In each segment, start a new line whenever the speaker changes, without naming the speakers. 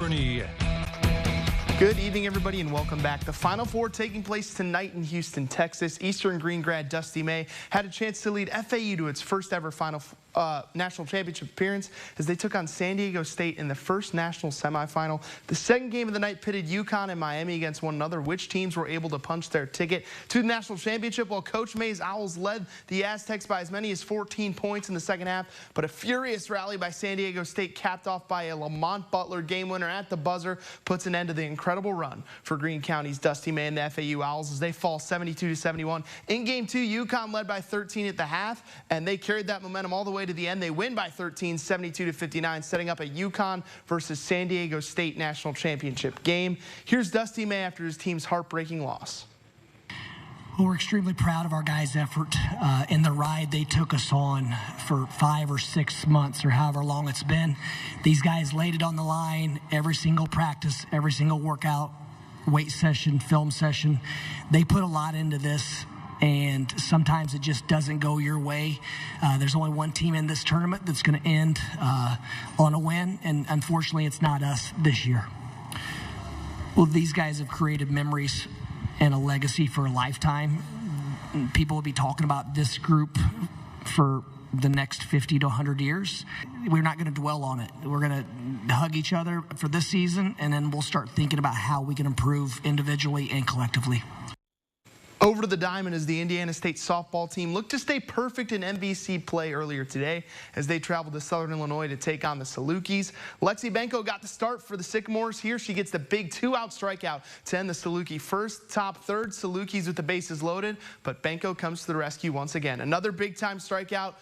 Bernie.
Good evening, everybody, and welcome back. The Final Four taking place tonight in Houston, Texas. Eastern Green grad Dusty May had a chance to lead FAU to its first ever national championship appearance as they took on San Diego State in the first national semifinal. The second game of the night pitted UConn and Miami against one another. Which teams were able to punch their ticket to the national championship? While Coach May's Owls led the Aztecs by as many as 14 points in the second half, but a furious rally by San Diego State, capped off by a Lamont Butler game winner at the buzzer, puts an end to the incredible run for Greene County's Dusty May and the FAU Owls as they fall 72-71. In game two, UConn led by 13 at the half, and they carried that momentum all the way to the end. They win by 13, 72-59, setting up a UConn versus San Diego State national championship game. Here's Dusty May after his team's heartbreaking loss.
Well, we're extremely proud of our guys' effort in the ride they took us on for 5 or 6 months or however long it's been. These guys laid it on the line every single practice, every single workout, weight session, film session. They put a lot into this, and sometimes it just doesn't go your way. There's only one team in this tournament that's going to end on a win, and unfortunately it's not us this year. Well, these guys have created memories and a legacy for a lifetime. People will be talking about this group for the next 50 to 100 years. We're not going to dwell on it. We're going to hug each other for this season, and then we'll start thinking about how we can improve individually and collectively.
Over to the diamond as the Indiana State softball team looked to stay perfect in MVC play earlier today as they traveled to Southern Illinois to take on the Salukis. Lexi Benko got the start for the Sycamores. Here she gets the big 2-out strikeout to end the Saluki first. Top third, Salukis with the bases loaded, but Benko comes to the rescue once again. Another big-time strikeout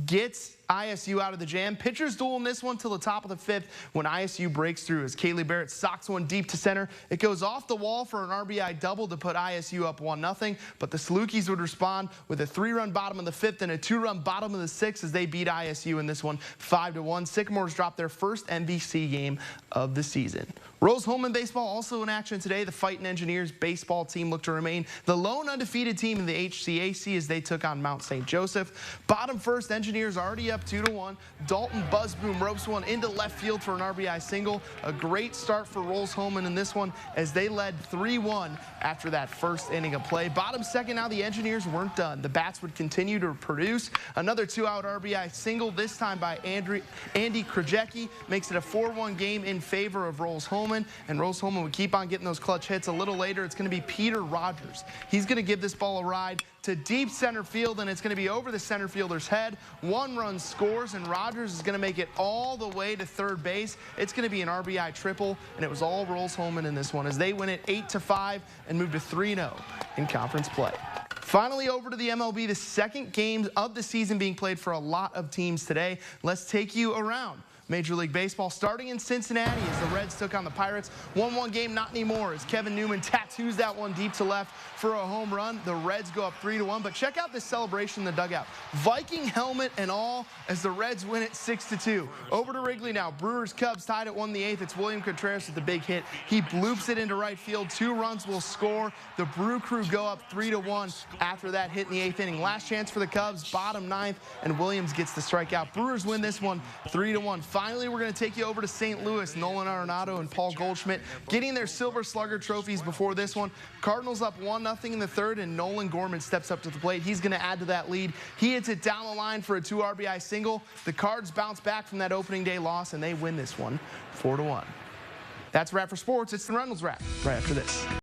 gets ISU out of the jam. Pitchers duel in this one till the top of the fifth when ISU breaks through as Kaylee Barrett socks one deep to center. It goes off the wall for an RBI double to put ISU up 1-0, but the Salukis would respond with a 3-run bottom of the fifth and a 2-run bottom of the sixth as they beat ISU in this one 5-1. Sycamores dropped their first MVC game of the season. Rose-Hulman baseball also in action today. The Fighting Engineers baseball team looked to remain the lone undefeated team in the HCAC as they took on Mount St. Joseph. Bottom first, Engineers already up 2-1. Dalton Buzzboom ropes one into left field for an RBI single. A great start for Rose-Hulman in this one as they led 3-1 after that first inning of play. Bottom second, now the Engineers weren't done. The bats would continue to produce. Another 2-out RBI single, this time by Andy Krajecki, makes it a 4-1 game in favor of Rose-Hulman. And Rose-Hulman would keep on getting those clutch hits. A little later, it's going to be Peter Rogers. He's going to give this ball a ride to deep center field, and it's going to be over the center fielder's head. 1 run scores, and Rogers is going to make it all the way to third base. It's going to be an RBI triple, and it was all Rose-Hulman in this one as they win it 8-5 and move to 3-0 in conference play. Finally, over to the MLB, the second game of the season being played for a lot of teams today. Let's take you around Major League Baseball, starting in Cincinnati as the Reds took on the Pirates. 1-1 game, not anymore, as Kevin Newman tattoos that one deep to left for a home run. The Reds go up 3-1, but check out this celebration in the dugout. Viking helmet and all as the Reds win it 6-2. Over to Wrigley now. Brewers-Cubs tied at 1 in the 8th. It's William Contreras with the big hit. He bloops it into right field. 2 runs will score. The Brew Crew go up 3-1 after that hit in the 8th inning. Last chance for the Cubs, bottom 9th, and Williams gets the strikeout. Brewers win this one 3-1. Finally, we're going to take you over to St. Louis. Nolan Arenado and Paul Goldschmidt getting their Silver Slugger trophies before this one. Cardinals up 1-0 in the third, and Nolan Gorman steps up to the plate. He's going to add to that lead. He hits it down the line for a 2 RBI single. The Cards bounce back from that opening day loss, and they win this one 4-1. That's a wrap for sports. It's the Reynolds Wrap right after this.